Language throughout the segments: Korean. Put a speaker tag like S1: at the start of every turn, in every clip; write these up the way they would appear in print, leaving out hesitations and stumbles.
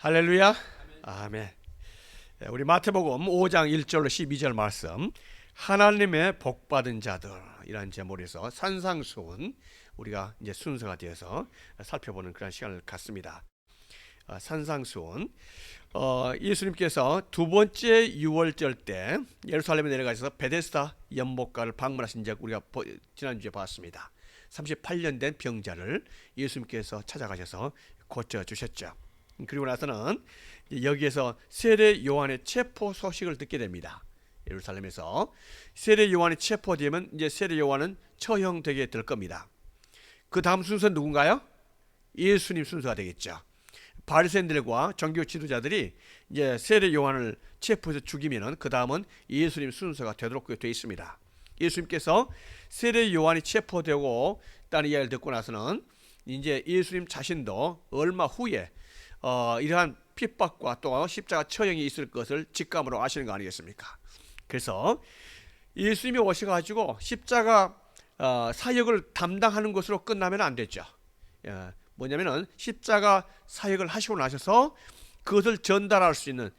S1: 할렐루야. 아멘. 우리 마태복음 5장 1절로 12절 말씀, 하나님의 복받은 자들이라는 제목에서 산상수훈, 우리가 이제 순서가 되어서 살펴보는 그런 시간을 갖습니다. 산상수훈, 예수님께서 두 번째 유월절 때 예루살렘에 내려가셔서 베데스다 연못가를 방문하신 적 우리가 지난주에 봤습니다. 38년 된 병자를 예수님께서 찾아가셔서 고쳐주셨죠. 그리고 나서는 여기에서 세례 요한의 체포 소식을 듣게 됩니다. 예루살렘에서 세례 요한이 체포되면 이제 세례 요한은 처형되게 될 겁니다. 그 다음 순서는 누군가요? 예수님 순서가 되겠죠. 바리새인들과 종교 지도자들이 이제 세례 요한을 체포해서 죽이면은 그 다음은 예수님 순서가 되도록 되어 있습니다. 예수님께서 세례 요한이 체포되고 있다는 이야기를 듣고 나서는 이제 예수님 자신도 얼마 후에 이러한 핍박과 또 십자가 처형이 있을 것을 직감으로 아시는 거 아니겠습니까? 그래서 예수님이 오셔가지고 십자가 사역을 담당하는 것으로 끝나면 안 되죠. 뭐냐면은 십자가 사역을 하시고 나셔서 그것을 전할 수 있는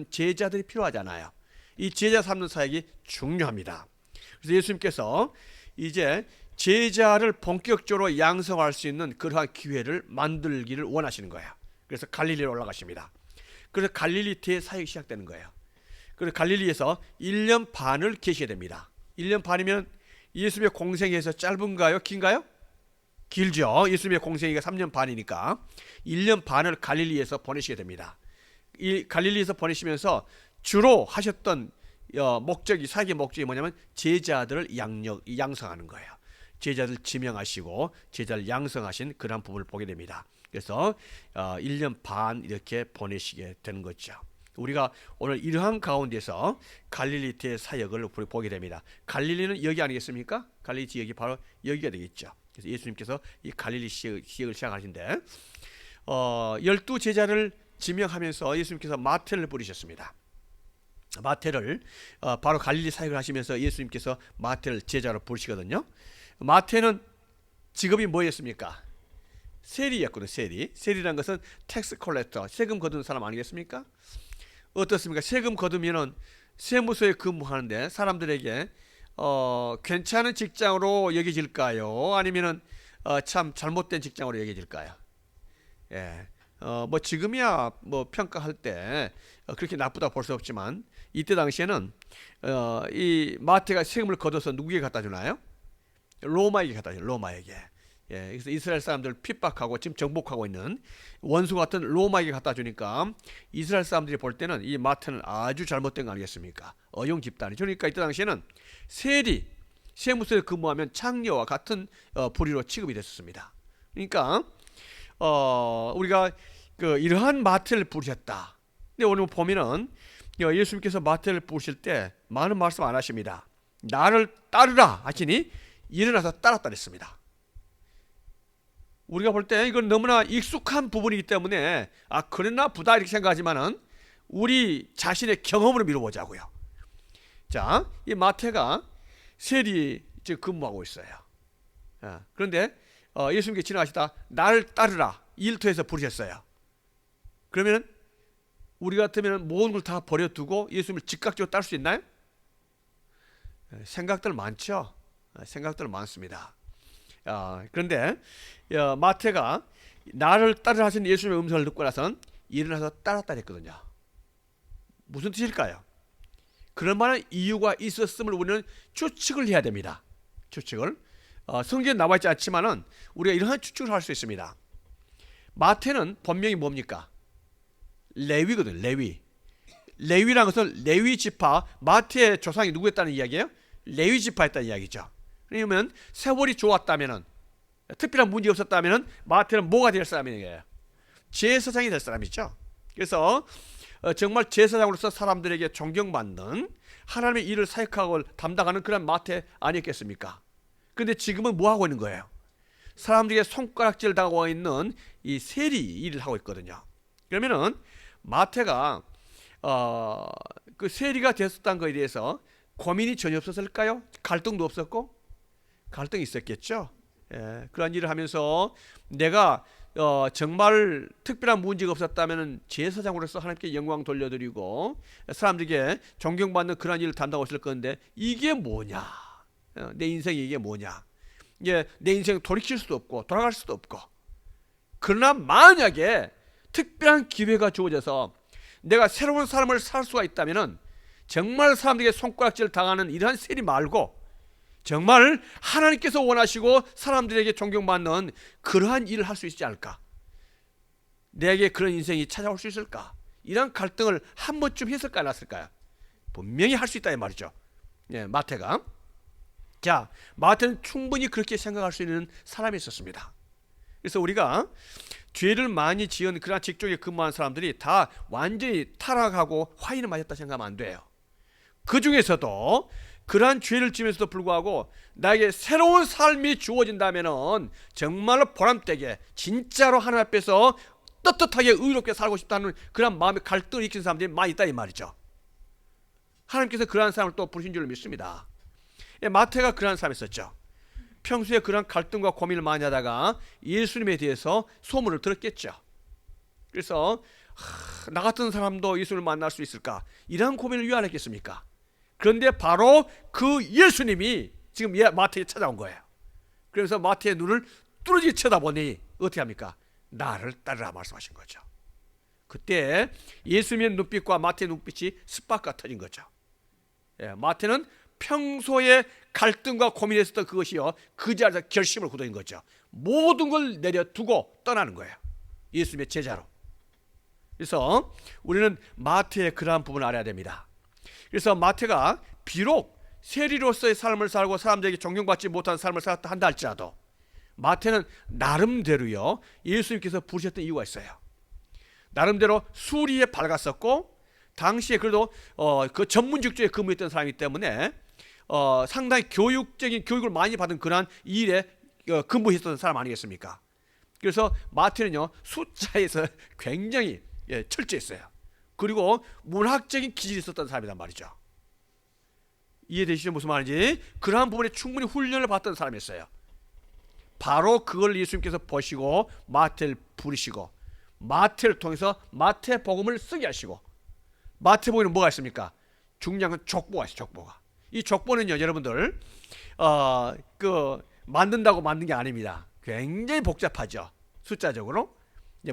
S1: 제자들이 필요하잖아요. 이 제자 삼는 사역이 중요합니다. 그래서 예수님께서 이제 제자를 본격적으로 양성할 수 있는 그러한 기회를 만들기를 원하시는 거예요. 그래서 갈릴리로 올라가십니다. 그래서 갈릴리 대사역이 시작되는 거예요. 그래서 갈릴리에서 1년 반을 계시게 됩니다. 1년 반이면 예수님의 공생에서 짧은가요? 긴가요? 길죠. 예수님의 공생이가 3년 반이니까 1년 반을 갈릴리에서 보내시게 됩니다. 이 갈릴리에서 보내시면서 주로 하셨던 사역의 목적이 뭐냐면 제자들을 양성하는 거예요. 제자들 지명하시고 제자를 양성하신 그런 부분을 보게 됩니다. 그래서 1년 반 이렇게 보내시게 되는 거죠. 우리가 오늘 이러한 가운데서 갈릴리 대사역을 보게 됩니다. 갈릴리는 여기 아니겠습니까? 갈릴리 지역이 바로 여기가 되겠죠. 그래서 예수님께서 이 갈릴리 지역을 시작하신데 12제자를 지명하면서 예수님께서 마태를 부르셨습니다. 마태를 바로 갈릴리 사역을 하시면서 예수님께서 마태를 제자로 부르시거든요. 마태는 직업이 뭐였습니까? 세리였거든요. 세리라는 것은 텍스 컬렉터, 세금 거두는 사람 아니겠습니까? 어떻습니까? 세금 거두면은 세무서에 근무하는데 사람들에게 괜찮은 직장으로 여겨질까요? 아니면은 참 잘못된 직장으로 여겨질까요? 예. 뭐 지금이야 뭐 평가할 때 그렇게 나쁘다 볼 수 없지만 이때 당시에는 이 마태가 세금을 거둬서 누구에게 갖다 주나요? 로마에게 갖다 줘요. 로마에게. 예, 그래서 이스라엘 사람들을 핍박하고 지금 정복하고 있는 원수 같은 로마에게 갖다 주니까 이스라엘 사람들이 볼 때는 이 마태는 아주 잘못된 거 아니겠습니까? 어용 집단이죠. 그러니까 이때 당시에는 세무서에 근무하면 창녀와 같은 부류로 취급이 됐었습니다. 그러니까 우리가 이러한 마태를 부르셨다. 근데 오늘 보면은 예수님께서 마태를 부르실 때 많은 말씀 안 하십니다. 나를 따르라 하시니 일어나서 따랐다 그랬습니다. 우리가 볼 때 이건 너무나 익숙한 부분이기 때문에 그랬나 보다 이렇게 생각하지만은 우리 자신의 경험으로 미뤄보자고요. 자, 이 마태가 세리 근무하고 있어요. 그런데 예수님께 지나가시다 나를 따르라 일터에서 부르셨어요. 그러면 우리 같으면 모든 걸 다 버려두고 예수님을 즉각적으로 따를 수 있나요? 생각들 많죠. 생각들 많습니다. 그런데 마태가 나를 따르라 하신 예수님의 음성을 듣고 나선 일어나서 따랐다 했거든요. 무슨 뜻일까요? 그럴 만한 이유가 있었음을 우리는 추측을 해야 됩니다. 추측을. 성경에 나와 있지 않지만은 우리가 이러한 추측을 할 수 있습니다. 마태는 본명이 뭡니까? 레위거든. 레위라는 것은 레위 지파, 마태의 조상이 누구였다는 이야기예요? 레위 지파였다는 이야기죠. 그러면 세월이 좋았다면은 특별한 문제 없었다면은 마태는 뭐가 될 사람이에요? 제사장이 될 사람이죠. 그래서 정말 제사장으로서 사람들에게 존경받는 하나님의 일을 사역하고 담당하는 그런 마태 아니었겠습니까? 그런데 지금은 뭐 하고 있는 거예요? 사람들에게 손가락질 당하고 있는 이 세리 일을 하고 있거든요. 그러면은 마태가 그 세리가 됐었다는 것에 대해서 고민이 전혀 없었을까요? 갈등도 없었고 갈등이 있었겠죠. 그런 일을 하면서 내가 정말 특별한 문제가 없었다면 제사장으로서 하나님께 영광 돌려드리고 사람들에게 존경받는 그런 일을 담당하고 있을 건데 이게 뭐냐? 내 인생이 이게 뭐냐? 이게 내 인생 돌이킬 수도 없고 돌아갈 수도 없고, 그러나 만약에 특별한 기회가 주어져서 내가 새로운 삶을 살 수가 있다면 정말 사람들에게 손가락질 당하는 이러한 세리 말고 정말 하나님께서 원하시고 사람들에게 존경받는 그러한 일을 할 수 있지 않을까? 내게 그런 인생이 찾아올 수 있을까? 이런 갈등을 한 번쯤 했을까 안 했을까요? 분명히 할 수 있다 이 말이죠. 마태가. 자, 마태는 충분히 그렇게 생각할 수 있는 사람이 있었습니다. 그래서 우리가 죄를 많이 지은 그런 직종에 근무한 사람들이 다 완전히 타락하고 화인을 맞았다 생각하면 안 돼요. 그 중에서도 그러한 죄를 지면서도 불구하고 나에게 새로운 삶이 주어진다면 정말로 보람되게 진짜로 하나님 앞에서 떳떳하게 의롭게 살고 싶다는 그런 마음의 갈등을 일으키는 사람들이 많이 있다 이 말이죠. 하나님께서 그러한 사람을 또 부르신 줄로 믿습니다. 마태가 그러한 사람이었죠. 평소에 그런 갈등과 고민을 많이 하다가 예수님에 대해서 소문을 들었겠죠. 그래서 나 같은 사람도 예수님을 만날 수 있을까? 이런 고민을 왜 안 했겠습니까? 그런데 바로 그 예수님이 지금 마태에 찾아온 거예요. 그래서 마태의 눈을 뚫어지게 쳐다보니 어떻게 합니까? 나를 따르라 말씀하신 거죠. 그때 예수님의 눈빛과 마태의 눈빛이 스파크가 터진 거죠. 마태는 평소에 갈등과 고민했었던 그것이요, 그 자리에서 결심을 굳어진 거죠. 모든 걸 내려두고 떠나는 거예요. 예수님의 제자로. 그래서 우리는 마태의 그러한 부분을 알아야 됩니다. 그래서 마태가 비록 세리로서의 삶을 살고 사람들에게 존경받지 못한 삶을 살았다 한다 할지라도 마태는 나름대로요, 예수님께서 부르셨던 이유가 있어요. 나름대로 수리에 밝았었고 당시에 그래도 그 전문 직종에 근무했던 사람이기 때문에 상당히 교육적인 교육을 많이 받은 그러한 일에 근무했던 사람 아니겠습니까? 그래서 마태는요, 숫자에서 굉장히 철저했어요. 그리고 문학적인 기질이 있었던 사람이란 말이죠. 이해되시죠? 무슨 말인지? 그러한 부분에 충분히 훈련을 받던 사람이었어요. 바로 그걸 예수님께서 보시고 마태를 부르시고 마태를 통해서 마태복음을 쓰게 하시고, 마태복음에는 뭐가 있습니까? 중요한 건 족보가 있어요. 족보가. 이 족보는요, 여러분들 만든다고 만든 게 아닙니다. 굉장히 복잡하죠. 숫자적으로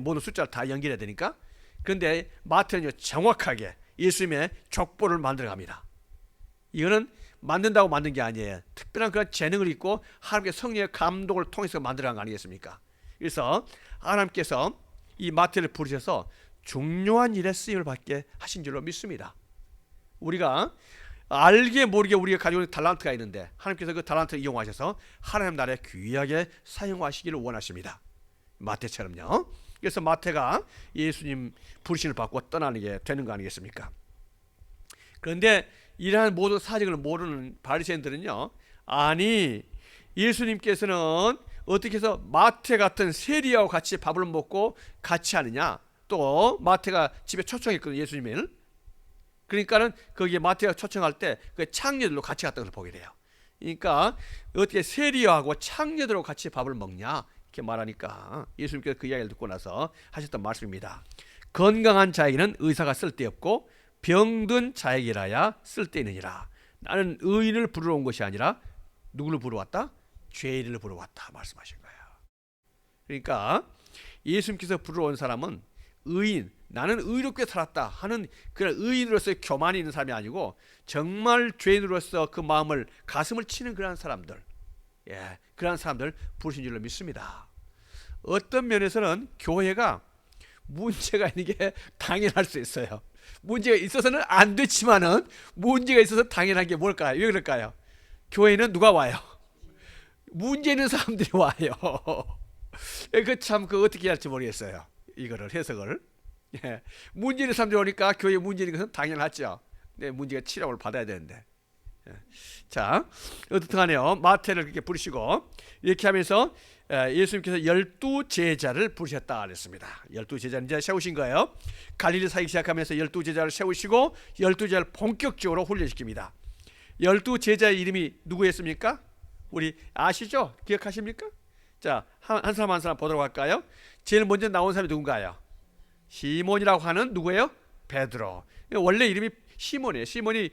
S1: 모든 숫자를 다 연결해야 되니까. 그런데 마태는요, 정확하게 예수님의 족보를 만들어갑니다. 이거는 만든다고 만든 게 아니에요. 특별한 그런 재능을 입고 하나님의 성령의 감독을 통해서 만들어간 거 아니겠습니까? 그래서 하나님께서 이 마태를 부르셔서 중요한 일에 쓰임을 받게 하신 줄로 믿습니다. 우리가 알게 모르게 우리가 가지고 있는 달란트가 있는데 하나님께서 그 달란트를 이용하셔서 하나님 나라에 귀하게 사용하시기를 원하십니다. 마태처럼요. 그래서 마태가 예수님 부르심을 받고 떠나는 게 되는 거 아니겠습니까? 그런데 이러한 모든 사정을 모르는 바리새인들은요, 아니 예수님께서는 어떻게 해서 마태 같은 세리하고 같이 밥을 먹고 같이 하느냐? 또 마태가 집에 초청했거든요, 예수님을. 그러니까는 거기에 마태가 초청할 때 그 창녀들로 같이 갔다는 걸 보게 돼요. 그러니까 어떻게 세리하고 창녀들하고 같이 밥을 먹냐? 이렇게 말하니까 예수님께서 그 이야기를 듣고 나서 하셨던 말씀입니다. 건강한 자에게는 의사가 쓸데없고 병든 자에게라야 쓸데있느니라. 나는 의인을 부르러 온 것이 아니라 누구를 부르러 왔다? 죄인을 부르러 왔다 말씀하신 거예요. 그러니까 예수님께서 부르러 온 사람은 의인, 나는 의롭게 살았다 하는 그런 의인으로서의 교만이 있는 사람이 아니고 정말 죄인으로서 그 마음을 가슴을 치는 그런 사람들, 그런 사람들 부르신 줄로 믿습니다. 어떤 면에서는 교회가 문제가 있는 게 당연할 수 있어요. 문제가 있어서는 안 됐지만은 문제가 있어서 당연한 게 뭘까요? 왜 그럴까요? 교회는 누가 와요? 문제 있는 사람들이 와요. 그 어떻게 할지 모르겠어요. 이거를 해석을. 문제 있는 사람들이 오니까 교회에 문제 있는 것은 당연하죠. 내 문제가 치료를 받아야 되는데. 자, 어떻든 간에요, 마태를 그렇게 부르시고 이렇게 하면서 예수님께서 12제자를 부르셨다 그랬습니다. 12제자는 이제 세우신 거예요. 갈릴리 사역 시작하면서 12제자를 세우시고 12제자를 본격적으로 훈련시킵니다. 12제자의 이름이 누구였습니까? 우리 아시죠? 기억하십니까? 자, 한 사람 한 사람 보도록 할까요? 제일 먼저 나온 사람이 누군가요? 시몬이라고 하는 누구예요? 베드로. 원래 이름이 시몬이에요. 시몬이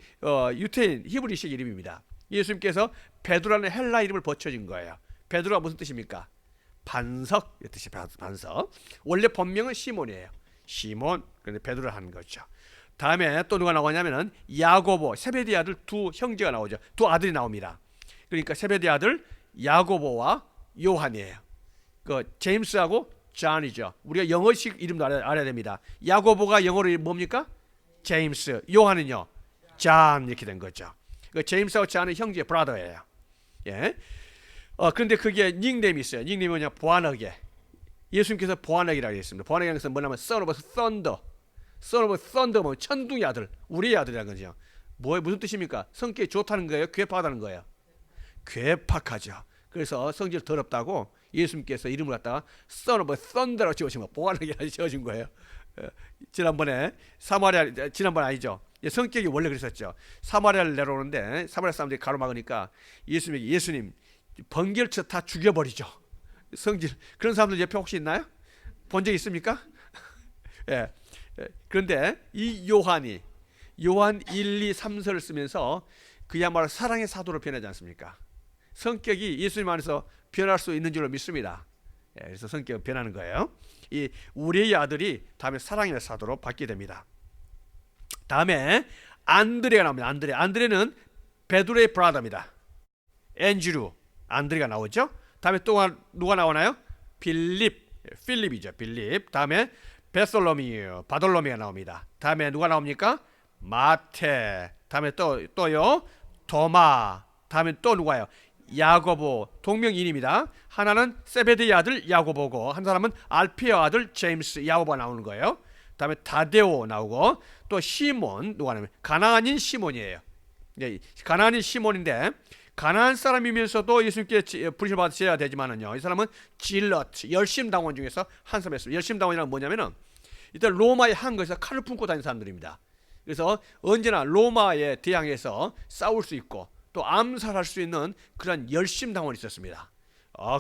S1: 유태인 히브리식 이름입니다. 예수님께서 베드로라는 헬라 이름을 붙여준 거예요. 베드로가 무슨 뜻입니까? 반석 이 뜻이 반석. 원래 본명은 시몬이에요. 시몬. 그런데 베드로를 한 거죠. 다음에 또 누가 나오냐면은 야고보, 세베대 아들 두 형제가 나오죠. 두 아들이 나옵니다. 그러니까 세베대 아들 야고보와 요한이에요. 그 제임스하고 존이죠. 우리가 영어식 이름도 알아야 됩니다. 야고보가 영어로 뭡니까? 제임스. 요한은요, 존 이렇게 된 거죠. 그 제임스하고 존은 형제 브라더예요. 예. 그런데 그게 닉네임이 있어요. 닉네임이 뭐냐? 보아너게. 예수님께서 보아너기라고 했습니다. 보아너기라는 것은 뭐냐면 son of thunder. son of thunder 뭐 천둥의 아들, 우리의 아들이라는 거죠. 무슨 뜻입니까? 성격이 좋다는 거예요? 괴팍하다는 거예요? 괴팍하죠. 그래서 성질 더럽다고 예수님께서 이름을 갖다가 son of thunder라고 지어주신 거, 보아너기라고 지어준 거예요. 지난번에 지난번 아니죠? 성격이 원래 그랬었죠. 사마리아를 내려오는데 사마리아 사람들이 가로막으니까 예수님 번개를 다 죽여버리죠. 성질. 그런 사람들 옆에 혹시 있나요? 본 적 있습니까? 예. 그런데 이 요한 1, 2, 3서를 쓰면서 그야말로 사랑의 사도로 변하지 않습니까? 성격이 예수님 안에서 변할 수 있는 줄로 믿습니다. 예, 그래서 성격이 변하는 거예요. 이 우리의 아들이 다음에 사랑의 사도로 바뀌게 됩니다. 다음에 안드레가 나옵니다. 안드레는 베드로의 브라더입니다. 앤드류, 안드레가 나오죠. 다음에 또 누가 나오나요? 필립이죠. 필립. 다음에 바돌로미가 나옵니다. 다음에 누가 나옵니까? 마태. 다음에 또요 도마. 다음에 또 누가요? 야고보. 동명이인입니다. 하나는 세베대의 아들 야고보고 한 사람은 알피의 아들 제임스, 야고보가 나오는 거예요. 다음에 타데오 나오고 또 시몬, 누가 나오면 가나안인 시몬이에요. 네, 가나안인 시몬인데 가나안 사람이면서도 예수님께 부르심을 받으셔야 되지만은요, 이 사람은 질럿, 열심당원 중에서 한 사람이었습니다. 열심당원이란 뭐냐면은 일단 로마의 항거에서 칼을 품고 다니는 사람들입니다. 그래서 언제나 로마에 대항해서 싸울 수 있고 또 암살할 수 있는 그런 열심당원이 있었습니다.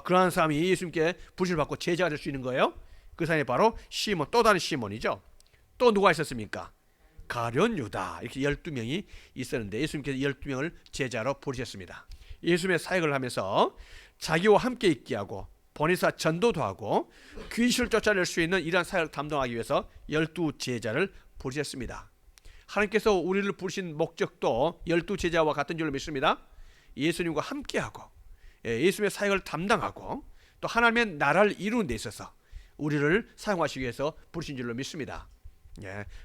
S1: 그러한 사람이 예수님께 부르심을 받고 제자가 될 수 있는 거예요. 그 사람이 바로 시몬, 또 다른 시몬이죠. 또 누가 있었습니까? 가룟 유다. 이렇게 12명이 있었는데 예수님께서 12명을 제자로 부르셨습니다. 예수님의 사역을 하면서 자기와 함께 있게 하고 보내사 전도도 하고 귀신을 쫓아낼 수 있는 이러한 사역을 담당하기 위해서 12 제자를 부르셨습니다. 하나님께서 우리를 부르신 목적도 12 제자와 같은 줄로 믿습니다. 예수님과 함께하고 예수님의 사역을 담당하고 또 하나님의 나라를 이루는 데 있어서 우리를 사용하시기 위해서 부르신 줄로 믿습니다.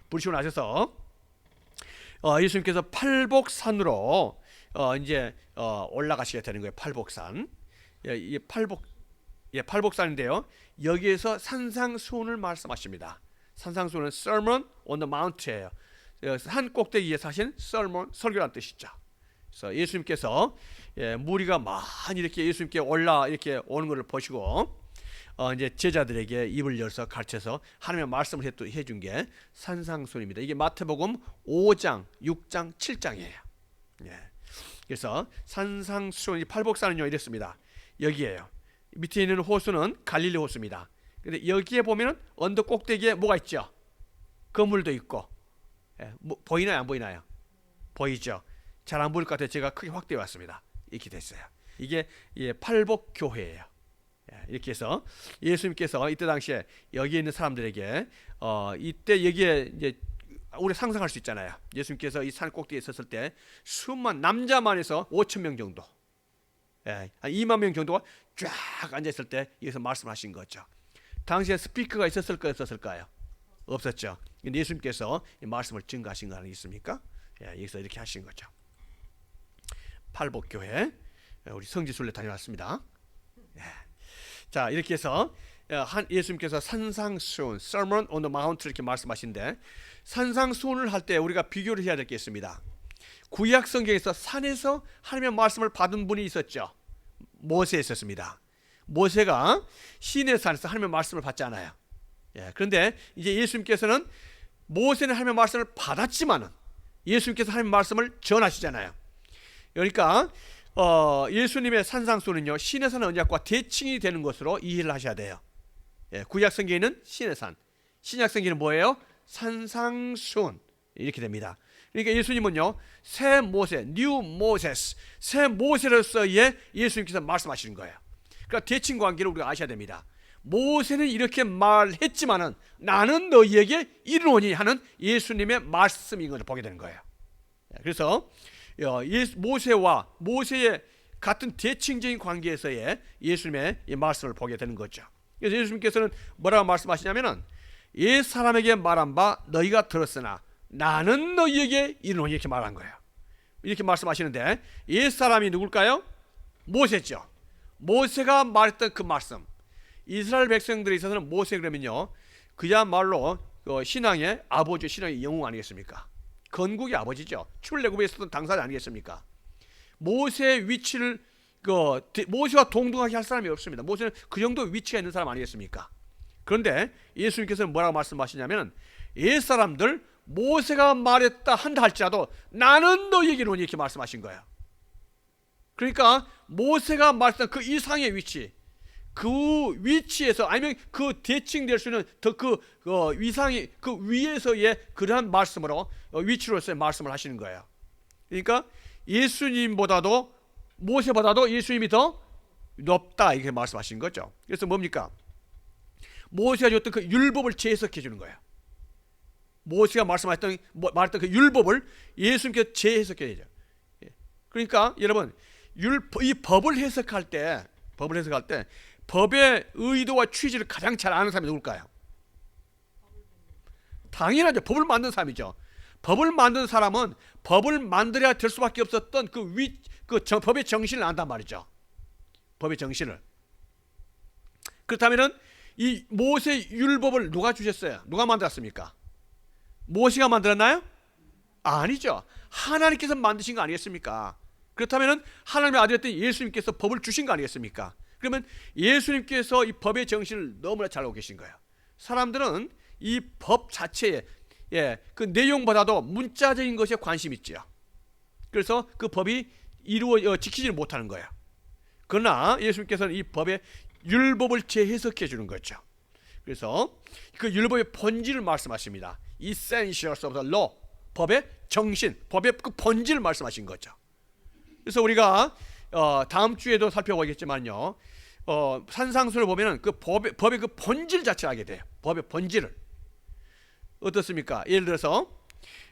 S1: 부르시고 나셔서 예수님께서 팔복산으로 이제 올라가시게 되는 거예요. 팔복산. 이 팔복산인데요. 여기에서 산상수훈을 말씀하십니다. 산상수훈은 Sermon on the Mount이에요. 산 꼭대기에서 하신 sermon, 설교란 뜻이죠. 그래서 예수님께서 무리가 많이 이렇게 예수님께 이렇게 오는 것을 보시고 이제 제자들에게 입을 열어서 가르쳐서 하나님의 말씀을 해준 게 산상수훈입니다. 이게 마태복음 5장, 6장, 7장이에요. 그래서 산상수훈, 팔복산은요 이랬습니다. 여기에요. 밑에 있는 호수는 갈릴리 호수입니다. 근데 여기에 보면은 언덕 꼭대기에 뭐가 있죠? 건물도 있고. 보이나요? 안 보이나요? 보이죠? 잘 안 보일 것 같아요. 제가 크게 확대해 왔습니다. 이렇게 됐어요. 이게 팔복교회예요. 이렇게 해서 예수님께서 이때 당시에 여기에 있는 사람들에게 이때 여기에 이제 우리 상상할 수 있잖아요. 예수님께서 이 산 꼭대기에 있었을 때 수만 남자만 해서 5천 명 정도, 한 2만 명 정도가 쫙 앉아 있을 때 여기서 말씀하신 거죠. 당시에 스피커가 있었을까요? 없었을까요? 없었죠. 근데 예수님께서 이 말씀을 증거하신 거 아니겠습니까? 여기서 이렇게 하신 거죠. 팔복교회 우리 성지순례 다녀왔습니다. 자, 이렇게 해서 예수님께서 산상수훈, Sermon on the Mount 이렇게 말씀하신데 산상수훈을 할 때 우리가 비교를 해야 될 게 있습니다. 구약 성경에서 산에서 하나님의 말씀을 받은 분이 있었죠. 모세 있었습니다. 모세가 시내 산에서 하나님의 말씀을 받지 않아요. 그런데 이제 예수님께서는 모세는 하나님의 말씀을 받았지만은 예수님께서 하나님의 말씀을 전하시잖아요. 그러니까 예수님의 산상수훈은요, 신의 산 언약과 대칭이 되는 것으로 이해를 하셔야 돼요. 예, 구약 성경에는 신의 산, 신약 성경은 뭐예요? 산상수훈 이렇게 됩니다. 그러니까 예수님은요, 새 모세, 뉴 모세스, 새 모세로서의 예수님께서 말씀하시는 거예요. 그러니까 대칭 관계를 우리가 아셔야 됩니다. 모세는 이렇게 말했지만은 나는 너희에게 이르노니 하는 예수님의 말씀인 것을 보게 되는 거예요. 그래서 모세와 모세의 같은 대칭적인 관계에서의 예수님의 이 말씀을 보게 되는 거죠. 그래서 예수님께서는 뭐라고 말씀하시냐면은 옛 사람에게 말한 바 너희가 들었으나 나는 너희에게 이르노니 이렇게 말한 거예요. 이렇게 말씀하시는데 옛 사람이 누굴까요? 모세죠. 모세가 말했던 그 말씀, 이스라엘 백성들에 있어서는 모세 그러면요, 그야말로 신앙의 아버지, 신앙의 영웅 아니겠습니까? 건국의 아버지죠. 출애굽에 있었던 당사자 아니겠습니까? 모세의 위치를 모세와 동등하게 할 사람이 없습니다. 모세는 그 정도 위치가 있는 사람 아니겠습니까? 그런데 예수님께서는 뭐라고 말씀하시냐면 옛 사람들 모세가 말했다 한다 할지라도 나는 너희에게 이르노니 이렇게 말씀하신 거예요. 그러니까 모세가 말했던 그 이상의 위치, 그 위치에서 아니면 그 대칭될 수 있는 더 그 위상이 그 위에서의 그러한 말씀으로 위치로서의 말씀을 하시는 거예요. 그러니까 예수님보다도 모세보다도 예수님이 더 높다 이렇게 말씀하시는 거죠. 그래서 뭡니까? 모세가 줬던 그 율법을 재해석해 주는 거예요. 모세가 말했던 그 율법을 예수님께서 재해석해야 되죠. 그러니까 여러분 이 법을 해석할 때 법의 의도와 취지를 가장 잘 아는 사람이 누굴까요? 당연하죠. 법을 만든 사람이죠. 법을 만든 사람은 법을 만들어야 될 수밖에 없었던 법의 정신을 안단 말이죠. 법의 정신을. 그렇다면은 이 모세 율법을 누가 주셨어요? 누가 만들었습니까? 모세가 만들었나요? 아니죠. 하나님께서 만드신 거 아니겠습니까? 그렇다면 하나님의 아들이었던 예수님께서 법을 주신 거 아니겠습니까? 그러면 예수님께서 이 법의 정신을 너무나 잘 알고 계신 거예요. 사람들은 이 법 자체에 그 내용보다도 문자적인 것에 관심이 있죠. 그래서 그 법이 지키지를 못하는 거예요. 그러나 예수님께서는 이 법의 율법을 재해석해 주는 거죠. 그래서 그 율법의 본질을 말씀하십니다. Essentials of the law, 법의 정신, 법의 그 본질을 말씀하신 거죠. 그래서 우리가 다음 주에도 살펴보겠지만요, 산상수를 보면은 그 법의 그 본질 자체를 알게 돼요. 법의 본질을. 어떻습니까? 예를 들어서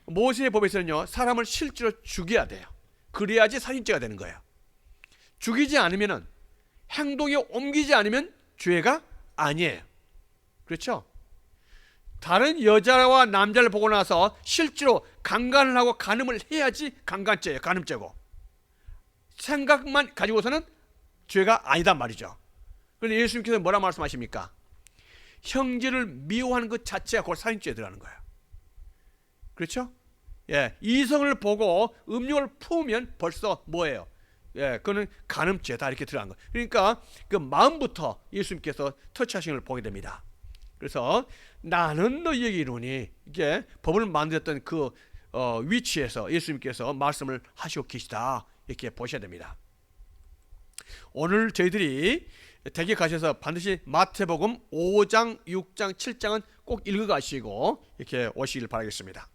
S1: 모세의 법에서는요, 사람을 실제로 죽여야 돼요. 그래야지 살인죄가 되는 거예요. 죽이지 않으면은, 행동에 옮기지 않으면 죄가 아니에요. 그렇죠? 다른 여자와 남자를 보고 나서 실제로 강간을 하고 간음을 해야지 강간죄예요. 간음죄고. 생각만 가지고서는 죄가 아니단 말이죠. 그런데 예수님께서 뭐라 말씀하십니까? 형제를 미워하는 것 자체가 그걸 살인죄에 들어가는 거예요. 그렇죠? 예, 이성을 보고 음욕을 품으면 벌써 뭐예요? 예, 그거는 간음죄다 이렇게 들어간 거예요. 그러니까 그 마음부터 예수님께서 터치하신 걸 보게 됩니다. 그래서 나는 너희에게 이르노니, 이게 법을 만들었던 그 위치에서 예수님께서 말씀을 하시고 계시다 이렇게 보셔야 됩니다. 오늘 저희들이 댁에 가셔서 반드시 마태복음 5장, 6장, 7장은 꼭 읽어가시고 이렇게 오시길 바라겠습니다.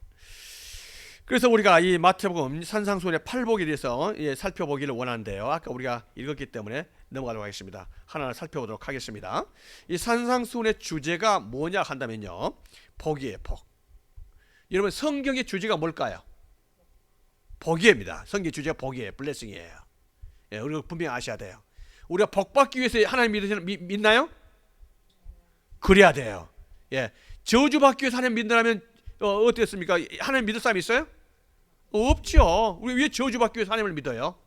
S1: 그래서 우리가 이 마태복음 산상수훈의 팔복에 대해서 살펴보기를 원하는데요, 아까 우리가 읽었기 때문에 넘어가도록 하겠습니다. 하나를 살펴보도록 하겠습니다. 이 산상수훈의 주제가 뭐냐 한다면요, 복이에요. 복. 여러분 성경의 주제가 뭘까요? 복이입니다. 성경의 주제가 복이에요. 블레싱이에요. 예, 우리가 분명히 아셔야 돼요. 우리가 복 받기 위해서 하나님 믿나요? 그래야 돼요. 예, 저주 받기 위해서 하나님 믿는다면 어땠습니까? 하나님 믿을 사람이 있어요? 없죠. 우리 왜 저주 받기 위해서 하나님을 믿어요?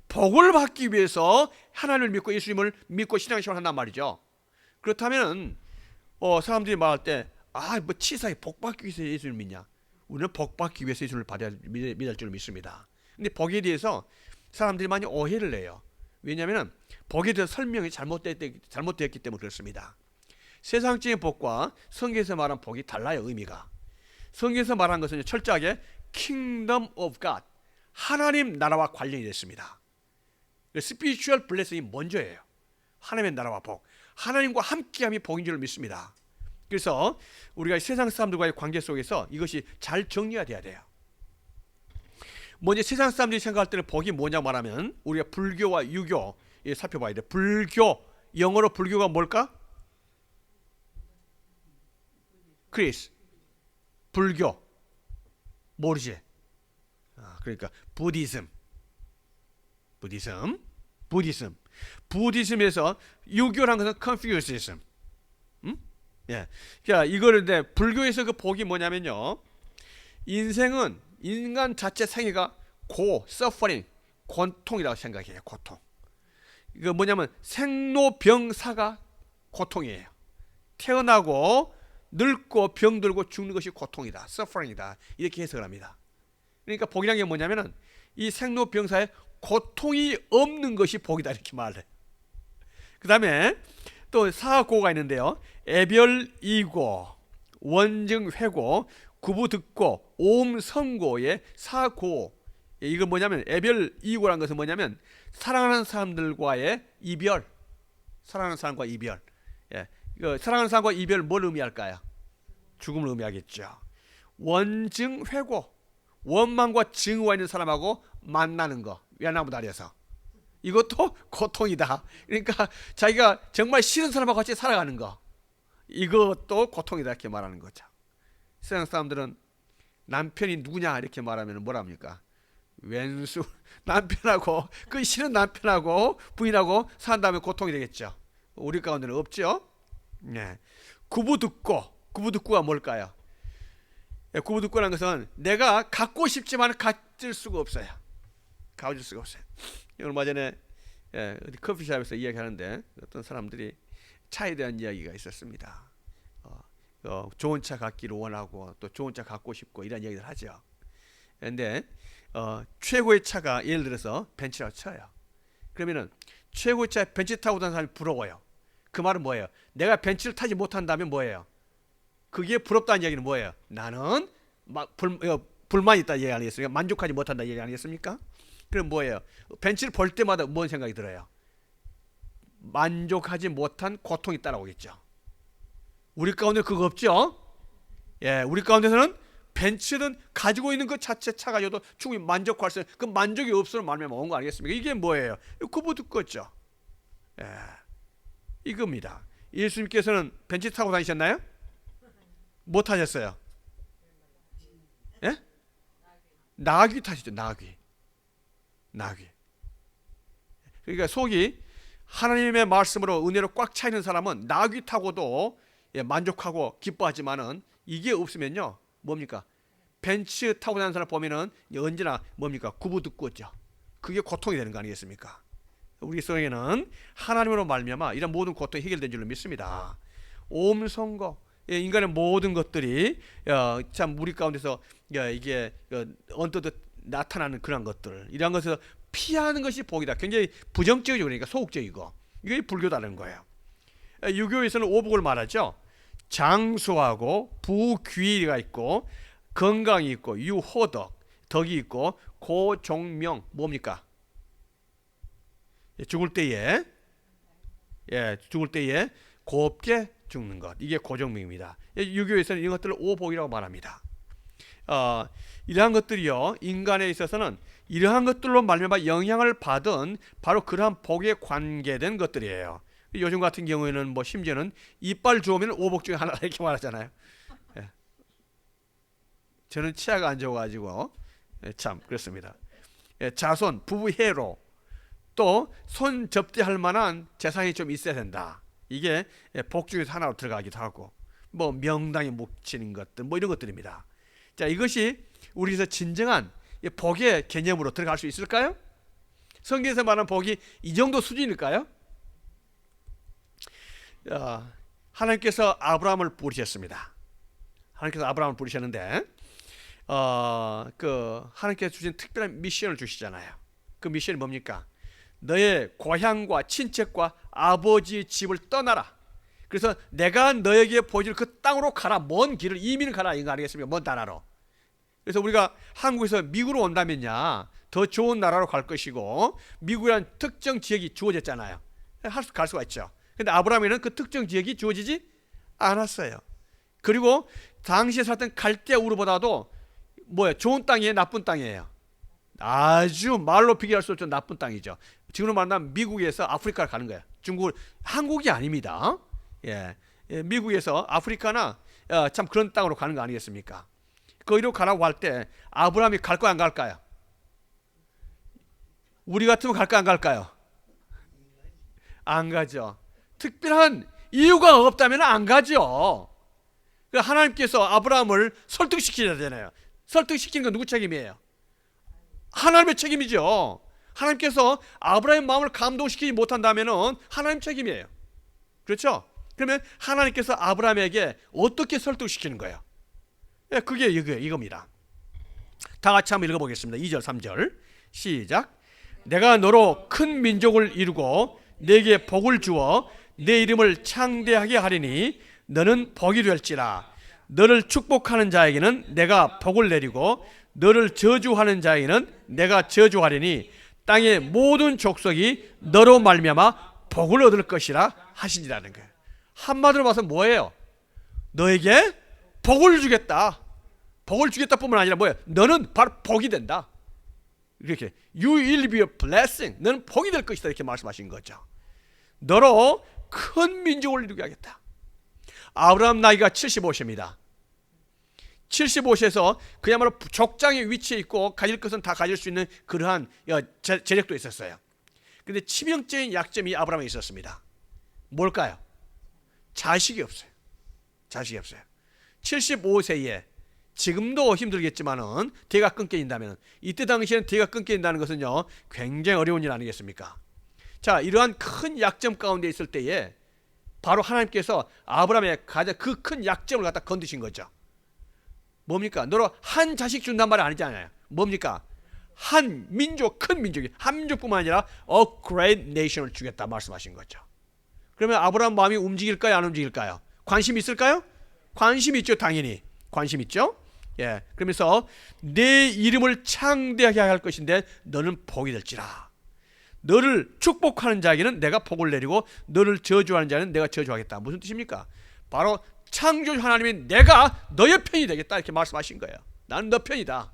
S1: 복을 받기 위해서 하나님을 믿고 예수님을 믿고 신앙생활을 한단 말이죠. 그렇다면 사람들이 말할 때 뭐 치사해, 복 받기 위해서 예수님을 믿냐? 우리는 복 받기 위해서 예수님을 믿을 줄 믿습니다. 근데 복에 대해서 사람들이 많이 오해를 해요. 왜냐하면 복에 대해서 설명이 잘못되었기 때문에 그렇습니다. 세상적인 복과 성경에서 말한 복이 달라요. 의미가. 성경에서 말한 것은 철저하게 Kingdom of God, 하나님 나라와 관련이 됐습니다. 스피리추얼 블레싱이 먼저예요. 하나님의 나라와 복, 하나님과 함께함이 복인 줄 믿습니다. 그래서 우리가 세상 사람들과의 관계 속에서 이것이 잘 정리가 돼야 돼요. 먼저 세상 사람들이 생각할 때는 복이 뭐냐 말하면 우리가 불교와 유교 살펴봐야 돼. 불교, 영어로 불교가 뭘까? 크리스. 불교 모르지? 그러니까 부디즘에서 유교란 것은 컨퓨시즘. 예. 자, 이거를 근데 불교에서 그 복이 뭐냐면요. 인생은 인간 자체 생애가 서퍼링, 고통이라고 생각해요. 고통. 이거 뭐냐면 생로병사가 고통이에요. 태어나고 늙고 병들고 죽는 것이 고통이다. 서퍼링이다. 이렇게 해석을 합니다. 그러니까 복이라는 게 뭐냐면은 이 생로병사에 고통이 없는 것이 복이다. 이렇게 말해. 그 다음에 또 사고가 있는데요. 애별이고, 원증회고, 구부듣고, 오음성고의 사고. 이거 뭐냐면 애별이고라는 것은 뭐냐면 사랑하는 사람들과의 이별. 사랑하는 사람과 이별. 예. 사랑하는 사람과 이별 뭘 의미할까요? 죽음을 의미하겠죠. 원증회고, 원망과 증오가 있는 사람하고 만나는 거. 외나무다리에서. 이것도 고통이다. 그러니까 자기가 정말 싫은 사람하고 같이 살아가는 거. 이것도 고통이다. 이렇게 말하는 거죠. 세상 사람들은 남편이 누구냐 이렇게 말하면 뭐라 합니까? 왼수. 남편하고, 그 싫은 남편하고 부인하고 산 다음에 고통이 되겠죠. 우리 가운데는 없죠. 네. 구부듣고가 뭘까요? 구부듣고라는 것은 내가 갖고 싶지만 가질 수가 없어요. 가질 수가 없어요. 얼마 전에 어디 커피숍에서 이야기하는데 어떤 사람들이 차에 대한 이야기가 있었습니다. 좋은 차 갖기를 원하고 또 좋은 차 갖고 싶고 이런 이야기를 하죠. 그런데 최고의 차가 예를 들어서 벤츠라고 쳐요. 그러면은 최고의 차에 벤츠 타고 다니는 사람이 부러워요. 그 말은 뭐예요? 내가 벤츠를 타지 못한다면 뭐예요? 그게 부럽다는 이야기는 뭐예요? 나는 불만이 있다 얘기 아니겠습니까? 만족하지 못한다 얘기 아니겠습니까? 그럼 뭐예요? 벤츠를 볼 때마다 뭔 생각이 들어요? 만족하지 못한 고통이 따라오겠죠. 우리 가운데 그거 없죠? 예, 우리 가운데서는 벤츠는 가지고 있는 그 자체 차 가지고도 충분히 만족할 수 있는 그 만족이 없으면 말미암아 온 거 아니겠습니까? 이게 뭐예요? 구부듣고죠. 예, 이겁니다. 예수님께서는 벤츠 타고 다니셨나요? 뭐 타셨어요? 예? 나귀 타시죠. 나귀. 그러니까 속이 하나님의 말씀으로 은혜로 꽉 차 있는 사람은 나귀 타고도 만족하고 기뻐하지만은 이게 없으면요 뭡니까? 벤츠 타고 다니는 사람 보면은 언제나 뭡니까? 구부듣고죠. 그게 고통이 되는 거 아니겠습니까? 우리 속에는 하나님으로 말미암아 이런 모든 고통이 해결된 줄로 믿습니다. 오음선거, 인간의 모든 것들이 참 우리 가운데서 이게 언뜻 나타나는 그런 것들, 이런 것을 피하는 것이 복이다. 굉장히 부정적이죠. 그러니까 소극적이고 이게 불교다는 거예요. 유교에서는 오복을 말하죠. 장수하고 부귀가 있고 건강이 있고 유호덕, 덕이 있고 고종명, 뭡니까? 죽을 때에 곱게 죽는 것, 이게 고종명입니다. 유교에서는 이런 것들을 오복이라고 말합니다. 이러한 것들이요 인간에 있어서는 이러한 것들로 말미암아 영향을 받은 바로 그러한 복에 관계된 것들이에요. 요즘 같은 경우에는 뭐 심지어는 이빨 좋으면 오복 중에 하나 이렇게 말하잖아요. 예. 저는 치아가 안 좋아가지고 참 그렇습니다. 자손, 부부 해로, 또 손 접대할 만한 재산이 좀 있어야 된다. 이게 복 중에서 하나로 들어가기도 하고, 뭐 명당에 묻히는 것들, 뭐 이런 것들입니다. 자, 이것이 우리에서 진정한 복의 개념으로 들어갈 수 있을까요? 성경에서 말하는 복이 이 정도 수준일까요? 하나님께서 아브라함을 부르셨습니다. 하나님께서 아브라함을 부르셨는데 하나님께서 주신 특별한 미션을 주시잖아요. 그 미션이 뭡니까? 너의 고향과 친척과 아버지의 집을 떠나라. 그래서 내가 너에게 보여줄 그 땅으로 가라. 먼 길을 이민을 가라. 이거 아니겠습니까? 먼 나라로. 그래서 우리가 한국에서 미국으로 온다면야 더 좋은 나라로 갈 것이고 미국이라는 특정 지역이 주어졌잖아요. 갈 수가 있죠. 근데 아브라함에는 그 특정 지역이 주어지지 않았어요. 그리고 당시에 살던 갈대 우르보다도 좋은 땅이에요, 나쁜 땅이에요? 아주 말로 비교할 수 없는 나쁜 땅이죠. 지금으로 말하면 미국에서 아프리카를 가는 거예요. 중국, 한국이 아닙니다. 미국에서 아프리카나 참 그런 땅으로 가는 거 아니겠습니까? 거기로 가라고 할 때 아브라함이 갈까요, 안 갈까요? 우리 같으면 갈까요, 안 갈까요? 안 가죠. 특별한 이유가 없다면 안 가죠. 하나님께서 아브라함을 설득시켜야 되잖아요. 설득시키는 건 누구 책임이에요? 하나님의 책임이죠. 하나님께서 아브라함의 마음을 감동시키지 못한다면 하나님 책임이에요. 그렇죠? 그러면 하나님께서 아브라함에게 어떻게 설득시키는 거예요? 그게 이겁니다. 다 같이 한번 읽어보겠습니다. 2절 3절 시작. 내가 너로 큰 민족을 이루고 내게 복을 주어 내 이름을 창대하게 하리니 너는 복이 될지라. 너를 축복하는 자에게는 내가 복을 내리고 너를 저주하는 자에게는 내가 저주하리니 땅의 모든 족속이 너로 말미암아 복을 얻을 것이라 하시니라는 거예요. 한마디로 봐서 뭐예요? 너에게 복을 주겠다. 복을 주겠다 뿐만 아니라 뭐예요? 너는 바로 복이 된다. 이렇게 You will be a blessing. 너는 복이 될 것이다. 이렇게 말씀하신 거죠. 너로 큰 민족을 이루게 하겠다. 아브라함 나이가 75세입니다. 75세에서 그야말로 족장의 위치에 있고 가질 것은 다 가질 수 있는 그러한 재력도 있었어요. 그런데 치명적인 약점이 아브라함에 있었습니다. 뭘까요? 자식이 없어요. 자식이 없어요. 75세에 지금도 힘들겠지만은 대가 끊겨진다면 이때 당시에는 대가 끊겨진다는 것은요 굉장히 어려운 일 아니겠습니까? 자, 이러한 큰 약점 가운데 있을 때에 바로 하나님께서 아브라함의 가장 그 큰 약점을 갖다 건드신 거죠. 뭡니까? 너로 한 자식 준단 말이 아니잖아요. 뭡니까? 한 민족, 큰 민족이 한 민족뿐만 아니라 a great nation을 주겠다 말씀하신 거죠. 그러면 아브라함 마음이 움직일까요, 안 움직일까요? 관심 있을까요? 관심 있죠, 당연히. 관심 있죠? 그러면서 내 이름을 창대하게 할 것인데 너는 복이 될지라. 너를 축복하는 자에게는 내가 복을 내리고 너를 저주하는 자는 내가 저주하겠다. 무슨 뜻입니까? 바로 창조주 하나님이 내가 너의 편이 되겠다 이렇게 말씀하신 거예요. 나는 너 편이다.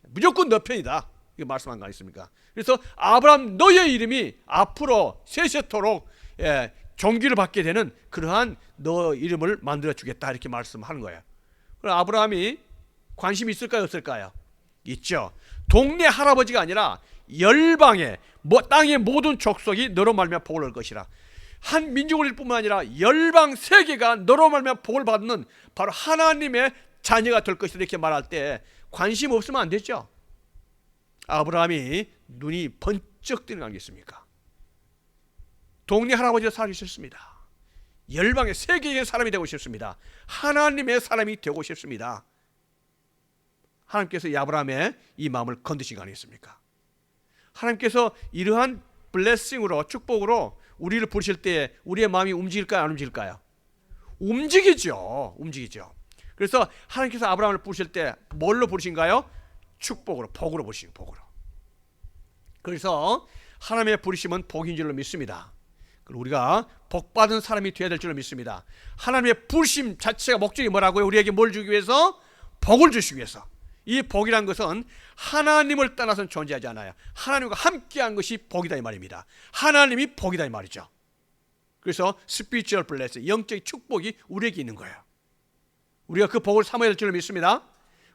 S1: 무조건 너 편이다. 이거 말씀한 거 아니습니까? 그래서 아브라함 너의 이름이 앞으로 세세토록 존귀를 받게 되는 그러한 너 이름을 만들어 주겠다 이렇게 말씀하는 거예요. 그럼 아브라함이 관심이 있을까요, 없을까요? 있죠. 동네 할아버지가 아니라 열방의 땅의 모든 족속이 너로 말미암아 복을 얻을 것이라. 한 민족일 뿐만 아니라 열방 세계가 너로 말미암아 복을 받는 바로 하나님의 자녀가 될 것이다 이렇게 말할 때 관심 없으면 안 되죠. 아브라함이 눈이 번쩍 뜨는 거 아니겠습니까? 동네 할아버지가 살기 싫습니다. 열방의 세계의 사람이 되고 싶습니다. 하나님의 사람이 되고 싶습니다. 하나님께서 아브라함의 이 마음을 건드신 거 아니겠습니까? 하나님께서 이러한 블레싱으로 축복으로 우리를 부르실 때 우리의 마음이 움직일까요, 안 움직일까요? 움직이죠. 그래서 하나님께서 아브라함을 부르실 때 뭘로 부르신가요? 축복으로, 복으로 부르신 복으로. 그래서 하나님의 부르심은 복인 줄로 믿습니다. 그리고 우리가 복받은 사람이 되어야 될 줄로 믿습니다. 하나님의 부르심 자체가 목적이 뭐라고요? 우리에게 뭘 주기 위해서? 복을 주시기 위해서. 이 복이란 것은 하나님을 떠나서는 존재하지 않아요. 하나님과 함께한 것이 복이다 이 말입니다. 하나님이 복이다 이 말이죠. 그래서 spiritual blessing, 영적인 축복이 우리에게 있는 거예요. 우리가 그 복을 삼아야 될 줄로 믿습니다.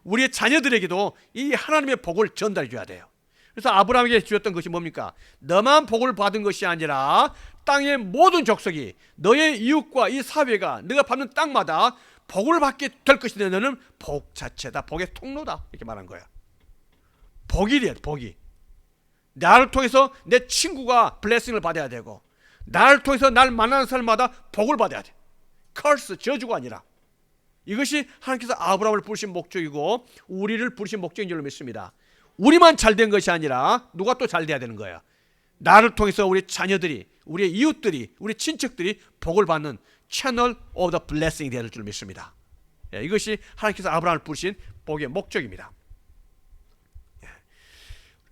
S1: 우리의 자녀들에게도 이 하나님의 복을 전달해 줘야 돼요. 그래서 아브라함에게 주었던 것이 뭡니까? 너만 복을 받은 것이 아니라 땅의 모든 족속이, 너의 이웃과 이 사회가 네가 받는 땅마다 복을 받게 될 것인데 너는 복 자체다, 복의 통로다 이렇게 말한 거야. 복이 돼, 복이. 나를 통해서 내 친구가 블레싱을 받아야 되고 나를 통해서 날 만나는 사람마다 복을 받아야 돼. curse, 저주가 아니라. 이것이 하나님께서 아브라함을 부르신 목적이고 우리를 부르신 목적인 줄로 믿습니다. 우리만 잘된 것이 아니라 누가 또 잘 돼야 되는 거야. 나를 통해서 우리 자녀들이, 우리의 이웃들이, 우리 친척들이 복을 받는 채널 오브 더 블레싱이 되어야 될 줄 믿습니다. 이것이 하나님께서 아브라함을 부르신 복의 목적입니다.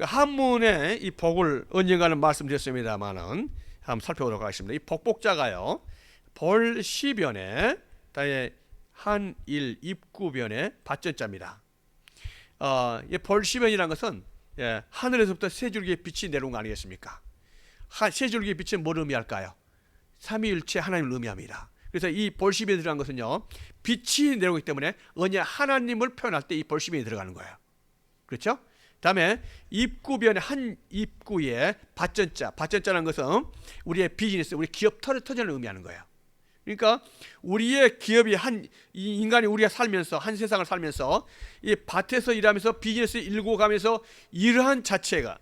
S1: 한문에 이 복을 언젠가는 말씀드렸습니다만은 한번 살펴보도록 하겠습니다. 이 복복자가요, 벌시변에 다에 한일 입구변에 받전자입니다. 이 벌시변이라는 것은 하늘에서부터 세 줄기의 빛이 내려온 거 아니겠습니까? 세 줄기의 빛은 뭘 의미할까요? 삼위일체 하나님을 의미합니다. 그래서 이 벌시변에 들어간 것은요, 빛이 내려오기 때문에 언제 하나님을 표현할 때 이 벌시변이 들어가는 거예요. 그렇죠? 다음에 입구변의 한 입구에 받전자, 받전자라는 것은 우리의 비즈니스, 우리 기업 터전을 의미하는 거예요. 그러니까 우리의 기업이 이 인간이 우리가 살면서 한 세상을 살면서 이 밭에서 일하면서 비즈니스 일고 가면서 이러한 자체가